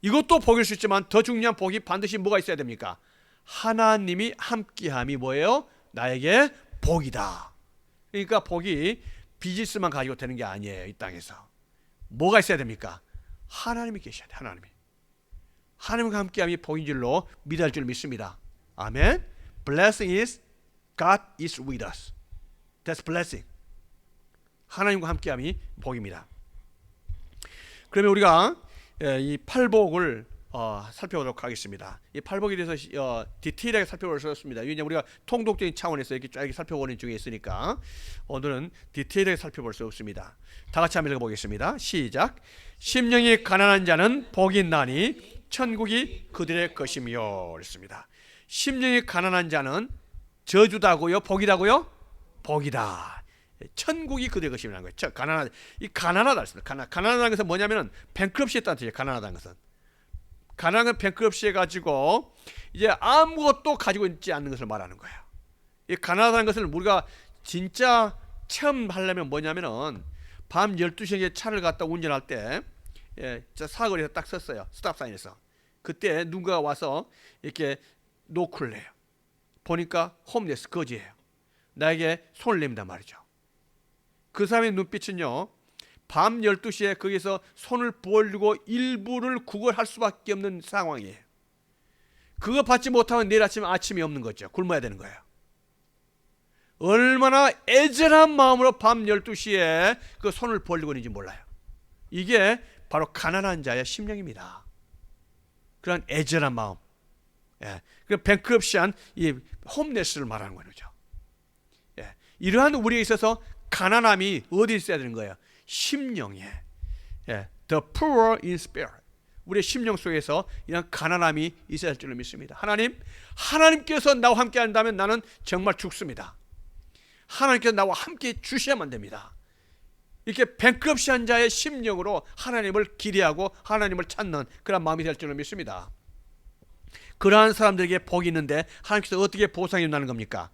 S1: 이것도 복일 수 있지만 더 중요한 복이 반드시 뭐가 있어야 됩니까? 하나님이 함께함이 뭐예요? 나에게 복이다. 그러니까 복이 비즈니스만 가지고 되는 게 아니에요. 이 땅에서 뭐가 있어야 됩니까? 하나님이 계셔야 돼. 하나님과 함께함이 복인 줄로 믿을 줄 믿습니다. 아멘. Blessing is God is with us. That's blessing. 하나님과 함께함이 복입니다. 그러면 우리가 이 팔복을 살펴보도록 하겠습니다. 이 팔복에 대해서 디테일하게 살펴보겠습니다. 왜냐하면 우리가 통독적인 차원에서 이렇게 쫙 살펴보는 중에 있으니까 오늘은 디테일하게 살펴볼 수 없습니다. 다 같이 한번 읽어보겠습니다. 시작. 심령이 가난한 자는 복이 있나니 천국이 그들의 것이며 그랬습니다. 심령이 가난한 자는 저주다고요? 복이다고요? 복이다. 천국이 그들의 것이라는 거예요. 가난하다 했습니다. 가난하다는 것은 뭐냐면은 뱅크럽시 했다는 뜻이에요. 가난하다는 것은. 가난한 건 뱅크럽시 해가지고 이제 아무것도 가지고 있지 않는 것을 말하는 거예요. 이 가난하다는 것을 우리가 진짜 체험하려면 뭐냐면은 밤 12시에 차를 갖다 운전할 때 사거리에서 딱 섰어요. 스탑사인에서. 그때 누군가 와서 이렇게 노크를 해요. 보니까 홈레스 거지예요. 나에게 손을 냅니다 말이죠. 그 사람의 눈빛은요, 밤 12시에 거기서 손을 벌리고 일부를 구걸할 수밖에 없는 상황이에요. 그거 받지 못하면 내일 아침이 없는 거죠. 굶어야 되는 거예요. 얼마나 애절한 마음으로 밤 12시에 그 손을 벌리고 있는지 몰라요. 이게 바로 가난한 자의 심령입니다. 그런 애절한 마음. 그 뱅크럽시한 이 홈레스를 말하는 거죠. 이러한 우리에 있어서 가난함이 어디 있어야 되는 거예요? 심령에. The poor in spirit. 우리의 심령 속에서 이런 가난함이 있어야 할 줄로 믿습니다. 하나님께서 나와 함께 한다면 나는 정말 죽습니다. 하나님께서 나와 함께 주셔야만 됩니다. 이렇게 뱅크럽시한 자의 심령으로 하나님을 기대하고 하나님을 찾는 그런 마음이 될 줄로 믿습니다. 그러한 사람들에게 복이 있는데 하나님께서 어떻게 보상해 준다는 겁니까?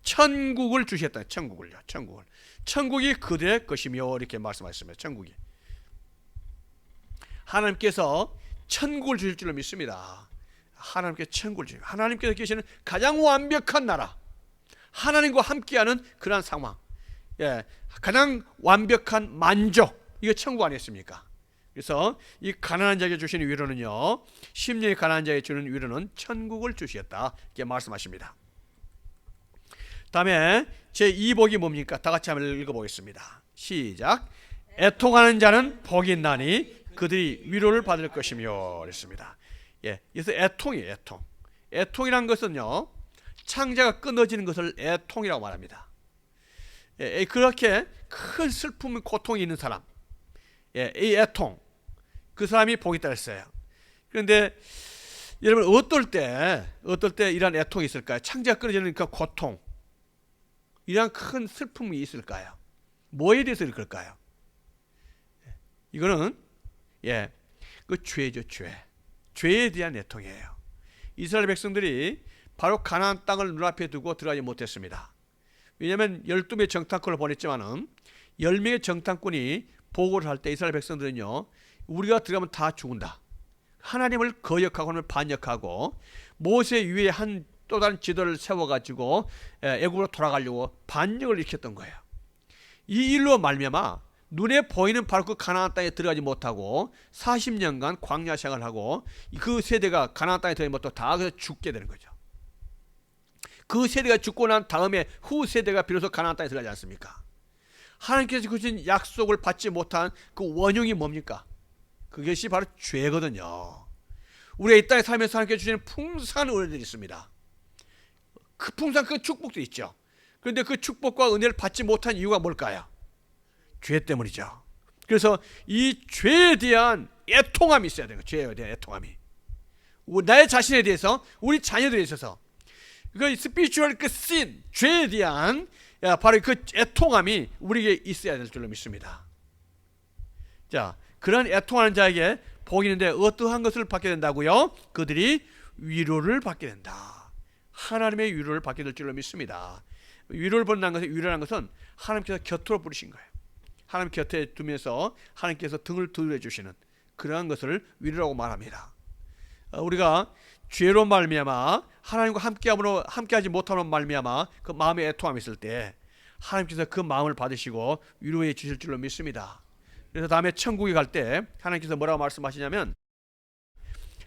S1: 천국을 주셨다. 천국을요. 천국이 그들의 것이며 이렇게 말씀하셨습니다. 천국이. 하나님께서 천국을 주실 줄로 믿습니다. 하나님께서 천국을 주시고 하나님께서 계시는 가장 완벽한 나라, 하나님과 함께하는 그러한 상황, 가장 완벽한 만족, 이게 천국 아니었습니까? 그래서 이 가난한 자에게 주시는 위로는요, 심령이 가난한 자에게 주는 위로는 천국을 주시었다 이렇게 말씀하십니다. 다음에 제2복이 뭡니까? 다 같이 한번 읽어보겠습니다. 시작. 애통하는 자는 복이 있나니 그들이 위로를 받을 것이며 그랬습니다. 그래서 애통이에요. 애통이란 것은요, 창자가 끊어지는 것을 애통이라고 말합니다. 그렇게 큰 슬픔, 고통이 있는 사람, 이 애통, 그 사람이 복이 있다 했어요. 그런데 여러분 어떨 때 이런 애통이 있을까요? 창자가 끊어지는 그 고통, 이런 큰 슬픔이 있을까요? 뭐에 대해서 그럴까요? 이거는 그 죄죠. 죄에 대한 애통이에요. 이스라엘 백성들이 바로 가나안 땅을 눈앞에 두고 들어가지 못했습니다. 왜냐하면 12명의 정탐꾼을 보냈지만은 10명의 정탐꾼이 보고를 할 때 이스라엘 백성들은요, 우리가 들어가면 다 죽는다. 하나님을 거역하고는 반역하고 모세 위에 또 다른 지도를 세워가지고 애굽으로 돌아가려고 반역을 일으켰던 거예요. 이 일로 말미암아 눈에 보이는 바로 그 가나안 땅에 들어가지 못하고 40년간 광야 생활하고 그 세대가 가나안 땅에 들어가지 못하고 다 죽게 되는 거죠. 그 세대가 죽고 난 다음에 후 세대가 비로소 가나안 땅에 들어가지 않습니까? 하나님께서 주신 약속을 받지 못한 그 원흉이 뭡니까? 그것이 바로 죄거든요. 우리가 이 땅에 살면서 하나님께 주시는 풍성한 은혜들이 있습니다. 그 풍성한 그 축복도 있죠. 그런데 그 축복과 은혜를 받지 못한 이유가 뭘까요? 죄 때문이죠. 그래서 이 죄에 대한 애통함이 있어야 돼요. 죄에 대한 애통함이. 나의 자신에 대해서, 우리 자녀들에 있어서 그 스피리추얼 그 신, 죄에 대한 바로 그 애통함이 우리에게 있어야 될 줄로 믿습니다. 자, 그런 애통하는 자에게 복이 있는데 어떠한 것을 받게 된다고요? 그들이 위로를 받게 된다. 하나님의 위로를 받게 될 줄로 믿습니다. 위로를 받는 것은, 위로라는 것은 하나님께서 곁으로 부르신 거예요. 하나님 곁에 두면서 하나님께서 등을 두드려 주시는 그러한 것을 위로라고 말합니다. 우리가 죄로 말미암아 하나님과 함께하지 못함으로 말미암아 그 마음에 애통함이 있을 때 하나님께서 그 마음을 받으시고 위로해 주실 줄로 믿습니다. 그래서 다음에 천국에 갈 때 하나님께서 뭐라고 말씀하시냐면,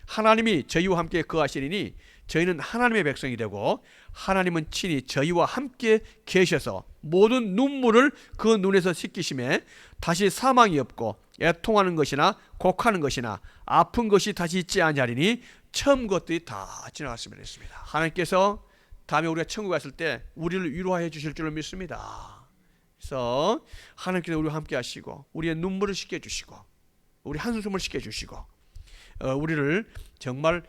S1: 하나님이 저희와 함께 거하시리니 저희는 하나님의 백성이 되고 하나님은 친히 저희와 함께 계셔서 모든 눈물을 그 눈에서 씻기심에 다시 사망이 없고 애통하는 것이나 곡하는 것이나 아픈 것이 다시 있지 아니하리니 처음 것들이 다 지나갔으면 했습니다. 하나님께서 다음에 우리가 천국에 갔을 때 우리를 위로해 주실 줄로 믿습니다. 그래서 하나님께서 우리와 함께 하시고 우리의 눈물을 씻겨 주시고 우리 한숨을 씻겨 주시고 우리를 정말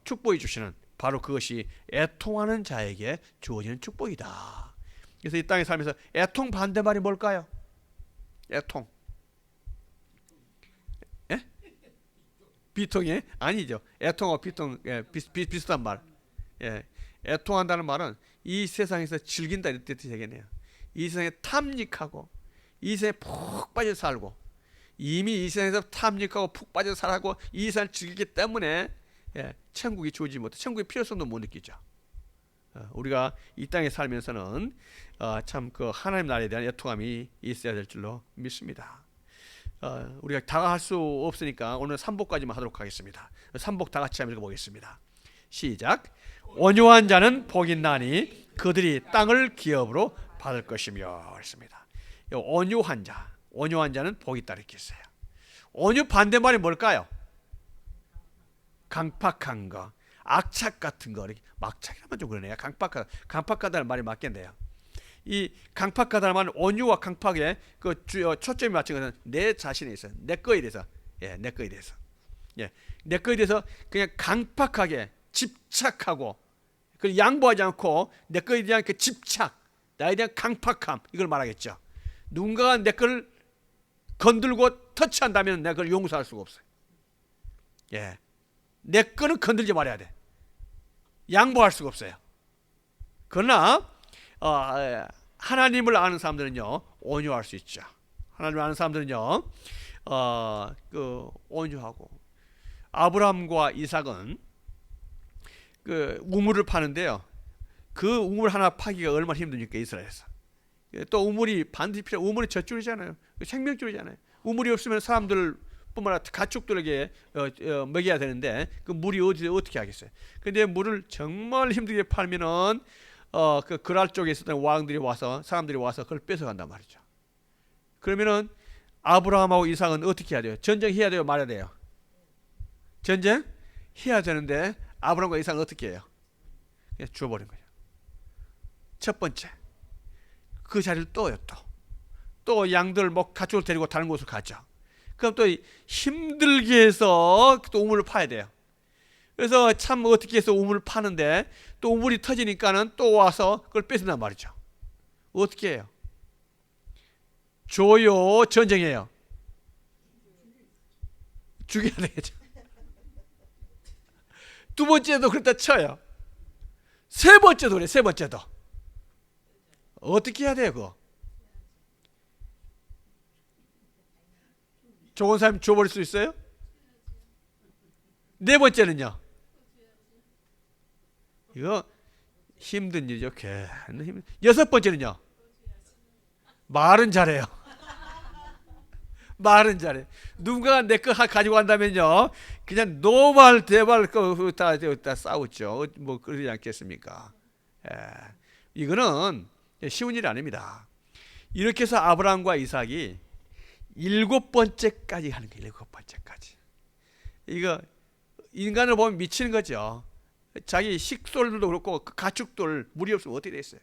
S1: 축복해 주시는, 바로 그것이 애통하는 자에게 주어지는 축복이다. 그래서 이 땅에 살면서 애통 반대말이 뭘까요? 애통. 예? 비통이 아니죠. 애통하고 비통 비슷한 말. 예. 애통한다는 말은 이 세상에서 즐긴다 이런 뜻이 되겠네요. 이 세상에 탐닉하고 이 세상에 푹 빠져 살고, 이미 이 세상에서 탐닉하고 푹 빠져 살고 이 세상을 즐기기 때문에 천국이 주어지지 못해 천국의 필요성도 못 느끼죠. 우리가 이 땅에 살면서는 참 그 하나님 나라에 대한 애통함이 있어야 될 줄로 믿습니다. 우리가 다 할 수 없으니까 오늘 3복까지만 하도록 하겠습니다. 3복 다 같이 한번 읽어보겠습니다. 시작. 온유한 자는 복이 있나니 그들이 땅을 기업으로 받을 것이며 했습니다. 온유한 자, 온유한 자는 복이 있다 이렇게 했어요. 온유 반대말이 뭘까요? 강팍한 거, 악착 같은 거, 막착이라면 좀 그러네요. 강팍하다는 말이 맞겠네요. 이 강팍하다는 말은 온유와 강팍의 그 초점이 맞춘 것은 내 자신에 있어요. 내 거에 대해서, 내 거에 대해서, 내 거에 대해서 그냥 강팍하게 집착하고, 그 양보하지 않고 내 거에 대한 그 집착, 나에 대한 강팍함, 이걸 말하겠죠. 누군가가 내 걸 건들고 터치한다면 내가 그걸 용서할 수가 없어요. 내 거는 건들지 말아야 돼. 양보할 수가 없어요. 그러나 하나님을 아는 사람들은요 온유할 수 있죠. 하나님을 아는 사람들은요 온유하고, 아브라함과 이삭은 그 우물을 파는데요, 그 우물 하나 파기가 얼마나 힘드니까 이스라엘에서. 또 우물이 반드시 필요. 우물이 젖줄이잖아요. 생명줄이잖아요. 우물이 없으면 사람들 뿐만 아니라 가축들에게 먹여야 되는데 그 물이 어떻게 하겠어요. 근데 물을 정말 힘들게 팔면은 그 그랄 쪽에 있었던 왕들이 와서, 사람들이 와서 그걸 뺏어간단 말이죠. 그러면은 아브라함하고 이삭은 어떻게 해야 돼요? 전쟁해야 돼요, 말아야 돼요? 전쟁 해야 되는데 아브라함과 이삭은 어떻게 해요? 그냥 죽어버린 거예요. 첫 번째, 그 자리를 또 양들 가축을 데리고 다른 곳으로 가죠. 그럼 또 힘들게 해서 또 우물을 파야 돼요. 그래서 참 어떻게 해서 우물을 파는데 또 우물이 터지니까는 또 와서 그걸 뺏는단 말이죠. 어떻게 해요? 줘요, 전쟁해요? 죽여야 되겠죠. 두 번째도 그렇다 쳐요. 세 번째도 그래, 세 번째도. 어떻게 해야 돼요, 그거? 좋은 사람 줘버릴 수 있어요? 네 번째는요? 이거 힘든 일이죠. 여섯 번째는요? 말은 잘해요. 말은 잘해. 누군가 내 거 가지고 간다면요, 그냥 노발 대발 다 싸우죠. 뭐 그러지 않겠습니까? 이거는 쉬운 일이 아닙니다. 이렇게 해서 아브라함과 이삭이 7번째까지 하는 거예요. 7번째까지. 이거 인간을 보면 미치는 거죠. 자기 식솔들도 그렇고 그 가축들 물이 없으면 어떻게 됐어요?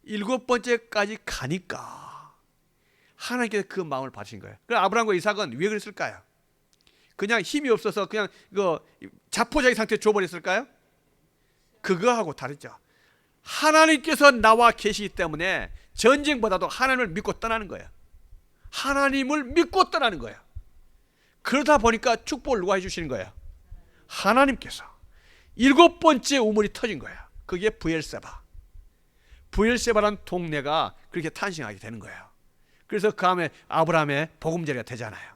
S1: 7번째까지 가니까 하나님께서 그 마음을 받으신 거예요. 그럼 아브라함과 이삭은 왜 그랬을까요? 그냥 힘이 없어서 그냥 이거 자포자기 상태에 줘버렸을까요? 그거하고 다르죠. 하나님께서 나와 계시기 때문에 전쟁보다도 하나님을 믿고 떠나는 거예요. 하나님을 믿고 떠나는 거예요. 그러다 보니까 축복을 누가 해주시는 거예요? 하나님께서. 7번째 우물이 터진 거예요. 그게 브엘세바. 브엘세바라는 동네가 그렇게 탄생하게 되는 거예요. 그래서 그 다음에 아브라함의 보금자리가 되잖아요.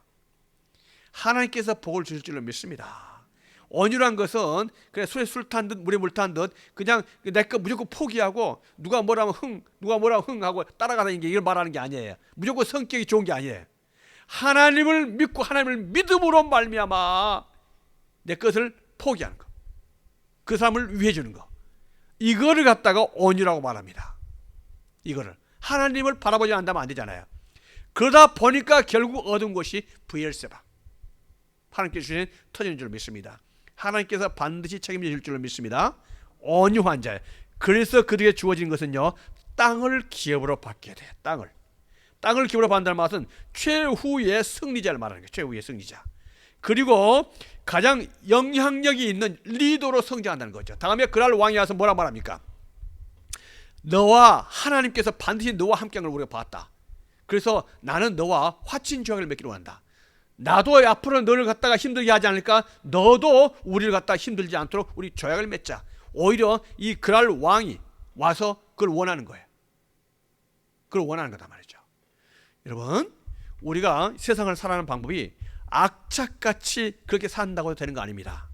S1: 하나님께서 복을 주실 줄로 믿습니다. 온유란 것은 그냥 술에 술 탄 듯 물에 물 탄 듯 그냥 내 거 무조건 포기하고 누가 뭐라면 누가 뭐라면 흥 하고 따라가는 게 이걸 말하는 게 아니에요. 무조건 성격이 좋은 게 아니에요. 하나님을 믿고 하나님을 믿음으로 말미암아 내 것을 포기하는 거. 그 사람을 위해 주는 거. 이거를 갖다가 온유라고 말합니다. 이거를 하나님을 바라보지 않는다면 안 되잖아요. 그러다 보니까 결국 얻은 것이 브엘세바. 하나님께서 주신 터지는 줄 믿습니다. 하나님께서 반드시 책임져 줄 줄로 믿습니다. 온유한 자예요. 그래서 그들에게 주어진 것은요, 땅을 기업으로 받게 돼. 땅을 기업으로 받는다는 말은 최후의 승리자를 말하는 거예요. 최후의 승리자. 그리고 가장 영향력이 있는 리더로 성장한다는 거죠. 다음에 그날 왕이 와서 뭐라 말합니까? 너와 하나님께서 반드시 너와 함께한 걸 우리가 봤다. 그래서 나는 너와 화친 조약을 맺기로 한다. 나도 앞으로 너를 갖다가 힘들게 하지 않을까? 너도 우리를 갖다가 힘들지 않도록 우리 조약을 맺자. 오히려 이 그랄 왕이 와서 그걸 원하는 거예요. 그걸 원하는 거다 말이죠. 여러분, 우리가 세상을 살아가는 방법이 악착같이 그렇게 산다고 되는 거 아닙니다.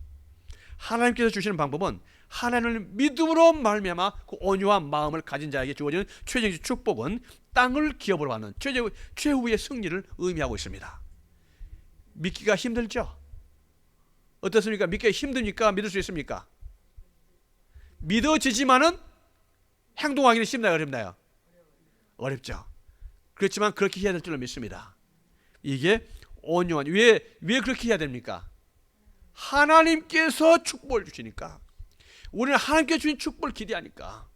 S1: 하나님께서 주시는 방법은 하나님을 믿음으로 말미암아 그 온유한 마음을 가진 자에게 주어지는 최종적 축복은 땅을 기업으로 받는 최후의 승리를 의미하고 있습니다. 믿기가 힘들죠? 어떻습니까? 믿기가 힘드니까 믿을 수 있습니까? 믿어지지만은 행동하기는 쉽나요? 어렵나요? 어렵죠. 그렇지만 그렇게 해야 될 줄로 믿습니다. 이게 온유한, 왜 그렇게 해야 됩니까? 하나님께서 축복을 주시니까. 우리는 하나님께 주신 축복을 기대하니까.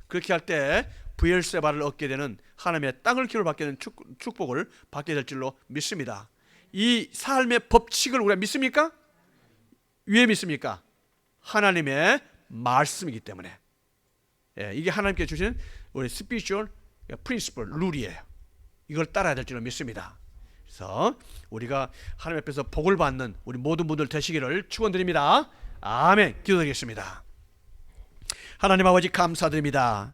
S1: 그렇게 할 때 브엘세바를 얻게 되는 하나님의 땅을 기업으로 받게 되는 축복을 받게 될 줄로 믿습니다. 이 삶의 법칙을 우리가 믿습니까? 왜 믿습니까? 하나님의 말씀이기 때문에. 이게 하나님께 주시는 우리 spiritual principle, 룰이에요. 이걸 따라야 될 줄로 믿습니다. 그래서 우리가 하나님 앞에서 복을 받는 우리 모든 분들 되시기를 축원드립니다. 아멘. 기도드리겠습니다. 하나님 아버지 감사드립니다.